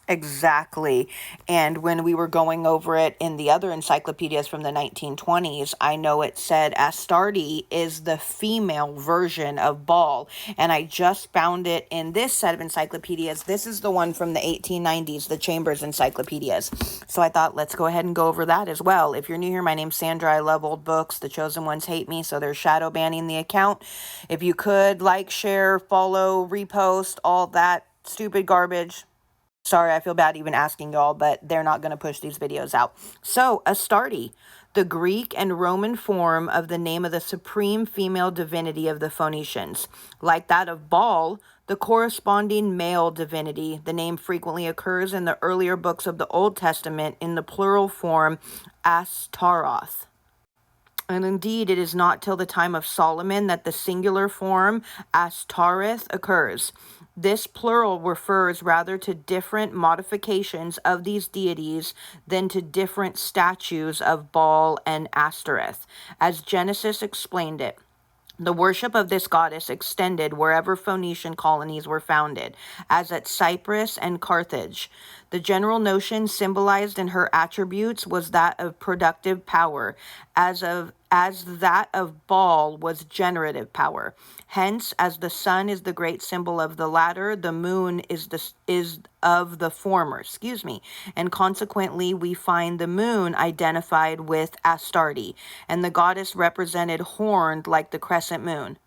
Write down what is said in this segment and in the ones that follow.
Exactly. And when we were going over it in the other encyclopedias from the 1920s, I know it said Astarte is the female version of Baal. And I just found it in this set of encyclopedias. This is the one from the 1890s, the Chambers encyclopedias. So I thought, let's go ahead and go over that as well. If you're new here, my name's Sandra. I love old books. The chosen ones hate me, so they're shadow banning the account. If you could like, share, follow, repost, all that stupid garbage. Sorry, I feel bad even asking y'all, but they're not going to push these videos out. So, Astarte, the Greek and Roman form of the name of the supreme female divinity of the Phoenicians. Like that of Baal, the corresponding male divinity, the name frequently occurs in the earlier books of the Old Testament in the plural form Astaroth. And indeed, it is not till the time of Solomon that the singular form Astareth occurs. This plural refers rather to different modifications of these deities than to different statues of Baal and Ashtoreth, as Genesis explained it. The worship of this goddess extended wherever Phoenician colonies were founded, as at Cyprus and Carthage. The general notion symbolized in her attributes was that of productive power, as that of Baal was generative power. Hence, as the sun is the great symbol of the latter, the moon is of the former, and consequently we find the moon identified with Astarte, and the goddess represented horned like the crescent moon.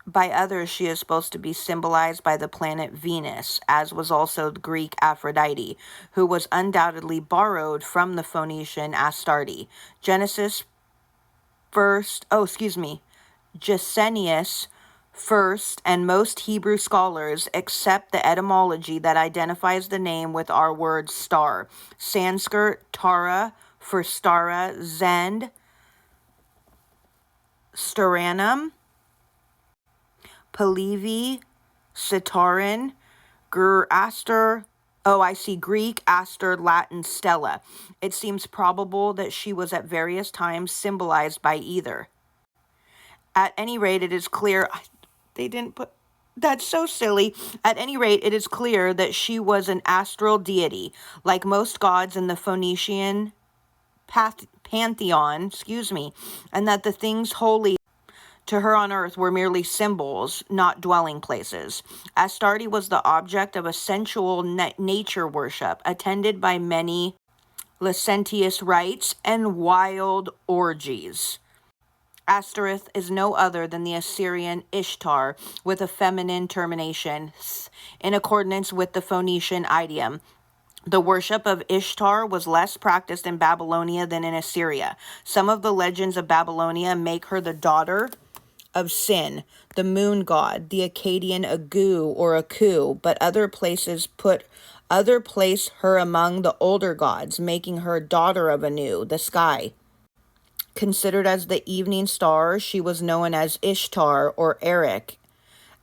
By others, she is supposed to be symbolized by the planet Venus, as was also the Greek Aphrodite, who was undoubtedly borrowed from the Phoenician Astarte. Gesenius first, and most Hebrew scholars accept the etymology that identifies the name with our word star. Sanskrit Tara for Stara, Zend, Staranum, Palevi, Sitaran, Aster. Oh, I see. Greek, Aster, Latin, Stella. It seems probable that she was at various times symbolized by either. At any rate, it is clear... They didn't put... That's so silly. At any rate, it is clear that she was an astral deity, like most gods in the Phoenician pantheon, and that the things holy to her on earth were merely symbols, not dwelling places. Astarte was the object of a sensual nature worship, attended by many licentious rites and wild orgies. Ashtoreth is no other than the Assyrian Ishtar, with a feminine termination, in accordance with the Phoenician idiom. The worship of Ishtar was less practiced in Babylonia than in Assyria. Some of the legends of Babylonia make her the daughter of Sin, the moon god, the Akkadian Agu or Aku, but other place her among the older gods, making her daughter of Anu, the sky. Considered as the evening star, she was known as Ishtar or Erik.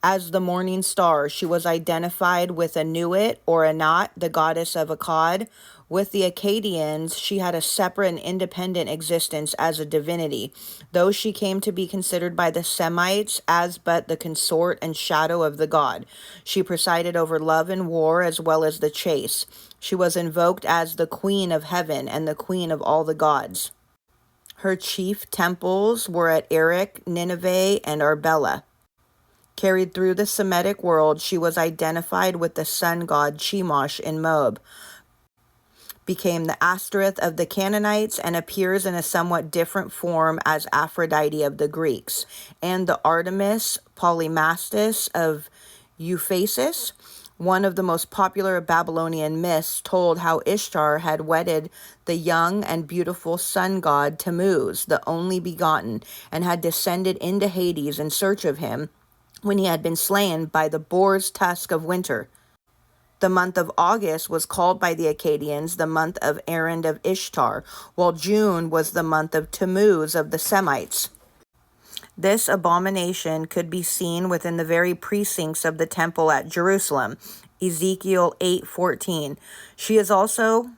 As the morning star, she was identified with Anuit or Anat, the goddess of Akkad. With the Akkadians, she had a separate and independent existence as a divinity, though she came to be considered by the Semites as but the consort and shadow of the god. She presided over love and war as well as the chase. She was invoked as the Queen of Heaven and the Queen of all the gods. Her chief temples were at Erech, Nineveh, and Arbela. Carried through the Semitic world, she was identified with the sun god Chemosh in Moab, became the Ashtoreth of the Canaanites, and appears in a somewhat different form as Aphrodite of the Greeks, and the Artemis Polymastus of Ephesus. One of the most popular Babylonian myths told how Ishtar had wedded the young and beautiful sun god Tammuz, the only begotten, and had descended into Hades in search of him when he had been slain by the boar's tusk of winter. The month of August was called by the Akkadians the month of Erend of Ishtar, while June was the month of Tammuz of the Semites. This abomination could be seen within the very precincts of the temple at Jerusalem, Ezekiel 8:14. She is also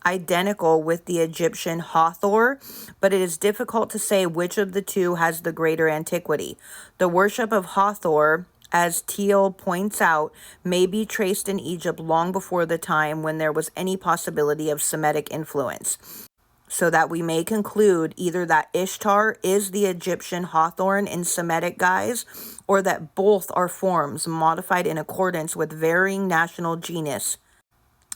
identical with the Egyptian Hathor, but it is difficult to say which of the two has the greater antiquity. The worship of Hathor, as Teal points out, may be traced in Egypt long before the time when there was any possibility of Semitic influence, so that we may conclude either that Ishtar is the Egyptian Hathor in Semitic guise, or that both are forms modified in accordance with varying national genus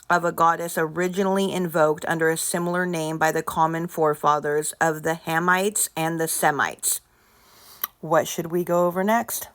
of a goddess originally invoked under a similar name by the common forefathers of the Hamites and the Semites. What should we go over next?